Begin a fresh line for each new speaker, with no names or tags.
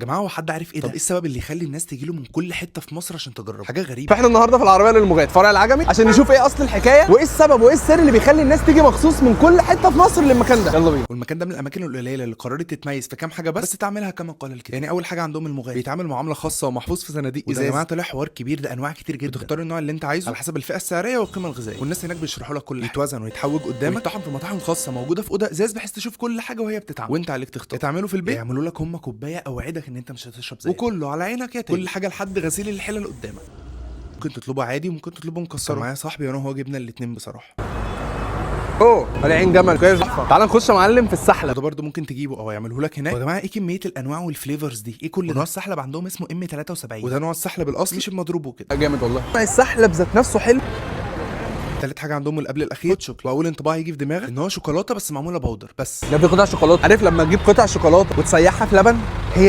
جماعه هو حد عارف ايه ده؟ طب ايه السبب اللي يخلي الناس تيجي له من كل حته في مصر عشان تجربه؟ حاجه غريبه.
فاحنا النهارده في العربيه للمغاد فرع العجمي عشان نشوف ايه اصل الحكايه وايه السبب وايه السر اللي بيخلي الناس تيجي مخصوص من كل حته في مصر للمكان ده. يلا بينا.
والمكان ده من الاماكن القليله اللي قررت تتميز في كام حاجه بس تعملها كما قال الكتاب. يعني اول حاجه عندهم المغاد بيتعامل معامله خاصه ومحفوظ في صناديق ازاز. يا جماعه طلع حوار كبير، ده انواع كتير جدا، تختار النوع اللي انت عايزه على حسب الفئه السعريه والقيمه الغذائيه، والناس هناك بيشرحوا لك كل حاجه، يتوزن ويتحوج قدامك ويطحن في مطاحن خاصه موجوده في اوضه ازاز بحيث تشوف كل حاجه وهي بتتعمل، وانت عليك تختار تعمله في البيت يعملوا لك هم كوبايه اوعدك ان انت مش هتشرب زي وكله على عينك يا تاني، كل حاجه لحد غسيل الحلل اللي قدامك. ممكن تطلبه عادي وممكن تطلبه مكسر. معايا صاحبي وانا هو جبنا الاثنين بصراحه.
على عين جمل كويس. تعال نخش يا معلم في السحلب
ده برده ممكن تجيبه او يعمله لك هناك. يا جماعه ايه كميه الانواع والفليفرز دي؟ ايه كل ده؟ نوع السحلب عندهم اسمه ام 73 وده نوع السحلب الاصلي مش المضروب وكده.
جامد والله. السحلب ذات نفسه حلو.
تالت حاجه عندهم اللي قبل الاخير هوت شوكليت، واول انطباع يجي في دماغك ان هو شوكولاته بس معموله باودر بس.
ده في قطع شوكولاته، عارف لما تجيب قطع شوكولاته وتسيحها في لبن